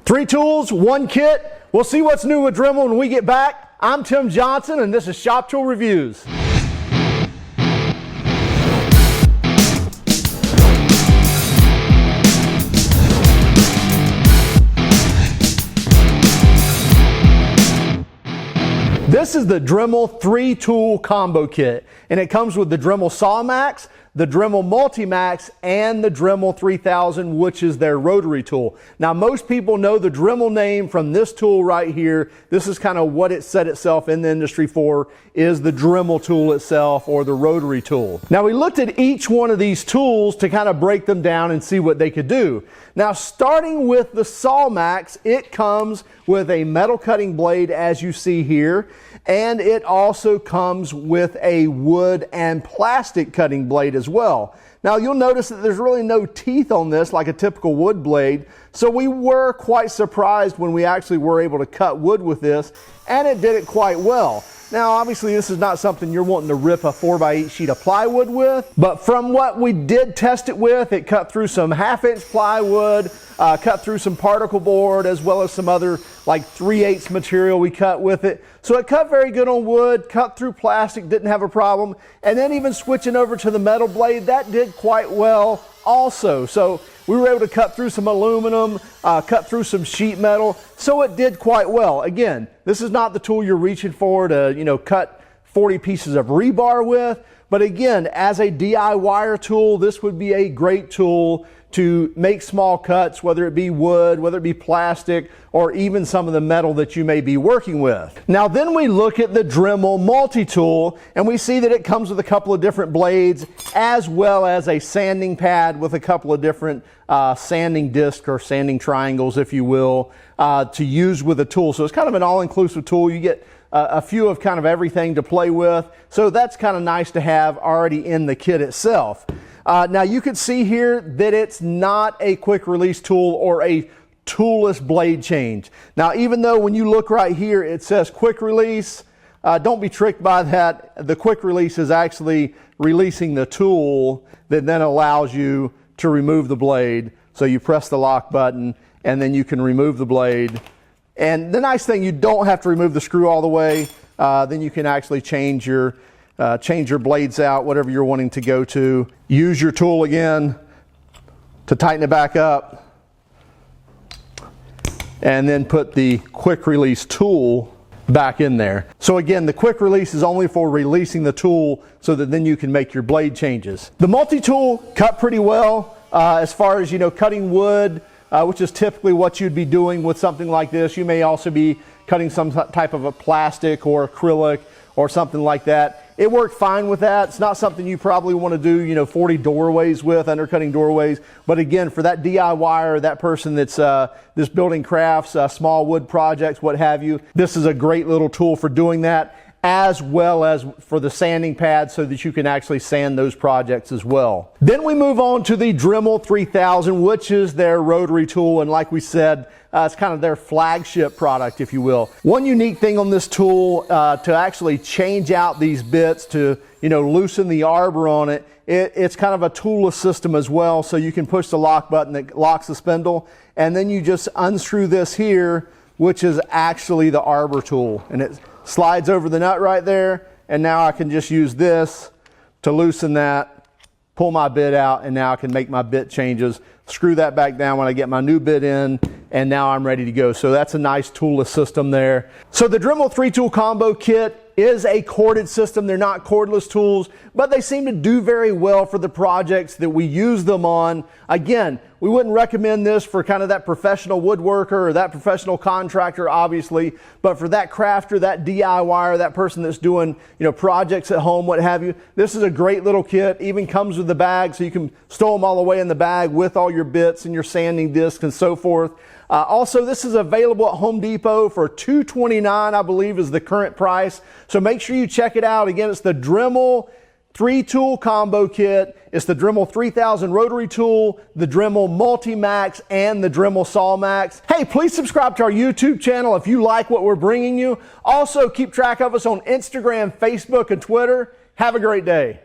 3 tools, 1 kit. We'll see what's new with Dremel when we get back. I'm Tim Johnson and this is Shop Tool Reviews. This is the Dremel 3-tool combo kit, and it comes with the Dremel Saw-Max, the Dremel Multi-Max, and the Dremel 3000, which is their rotary tool. Now, most people know the Dremel name from this tool right here. This is kind of what it set itself in the industry for, is the Dremel tool itself, or the rotary tool. Now, we looked at each one of these tools to kind of break them down and see what they could do. Now, starting with the Saw-Max, it comes with a metal cutting blade, as you see here, and it also comes with a wood and plastic cutting blade as well. Now, you'll notice that there's really no teeth on this like a typical wood blade, so we were quite surprised when we actually were able to cut wood with this, and it did it quite well. Now, obviously, this is not something you're wanting to rip a 4x8 sheet of plywood with, but from what we did test it with, it cut through some 1/2-inch plywood, cut through some particle board, as well as some other like 3/8 material we cut with it. So it cut very good on wood, cut through plastic, didn't have a problem. And then even switching over to the metal blade, that did quite well also. So we were able to cut through some aluminum, cut through some sheet metal, so it did quite well. Again, this is not the tool you're reaching for to, cut 40 pieces of rebar with, but again, as a DIYer tool, this would be a great tool to make small cuts, whether it be wood, whether it be plastic, or even some of the metal that you may be working with. Now then we look at the Dremel Multi-Tool, and we see that it comes with a couple of different blades, as well as a sanding pad with a couple of different sanding discs or sanding triangles, if you will, to use with the tool. So it's kind of an all-inclusive tool. You get a few of kind of everything to play with. So that's kind of nice to have already in the kit itself. Now you can see here that it's not a quick release tool or a toolless blade change. Now, even though when you look right here, it says quick release, don't be tricked by that. The quick release is actually releasing the tool that then allows you to remove the blade. So you press the lock button and then you can remove the blade. And the nice thing, you don't have to remove the screw all the way. Then you can actually change your blades out, whatever you're wanting to go to. Use your tool again to tighten it back up, and then put the quick release tool back in there. So again, the quick release is only for releasing the tool so that then you can make your blade changes. The multi-tool cut pretty well as far as cutting wood, which is typically what you'd be doing with something like this. You may also be cutting some type of a plastic or acrylic or something like that. It worked fine with that. It's not something you probably want to do, 40 doorways with, undercutting doorways. But again, for that DIYer, that person that's just building crafts, small wood projects, what have you, this is a great little tool for doing that, as well as for the sanding pad so that you can actually sand those projects as well. Then we move on to the Dremel 3000, which is their rotary tool, and like we said, it's kind of their flagship product, if you will. One unique thing on this tool, to actually change out these bits to loosen the arbor on it, it's kind of a toolless system as well, so you can push the lock button that locks the spindle, and then you just unscrew this here, which is actually the arbor tool, and it slides over the nut right there, and now I can just use this to loosen that, pull my bit out, and now I can make my bit changes, screw that back down when I get my new bit in, and now I'm ready to go. So that's a nice toolless system there. So the Dremel 3-tool combo kit is a corded system. They're not cordless tools, but they seem to do very well for the projects that we use them on. Again, we wouldn't recommend this for kind of that professional woodworker or that professional contractor, obviously, but for that crafter, that DIYer, that person that's doing, projects at home, what have you, this is a great little kit. Even comes with the bag, so you can stow them all away in the bag with all your bits and your sanding discs and so forth. Also, this is available at Home Depot for $229, I believe, is the current price. So make sure you check it out. Again, it's the Dremel 3-tool combo kit. It's the Dremel 3000 rotary tool, the Dremel Multi-Max, and the Dremel Saw-Max. Hey, please subscribe to our YouTube channel if you like what we're bringing you. Also, keep track of us on Instagram, Facebook, and Twitter. Have a great day.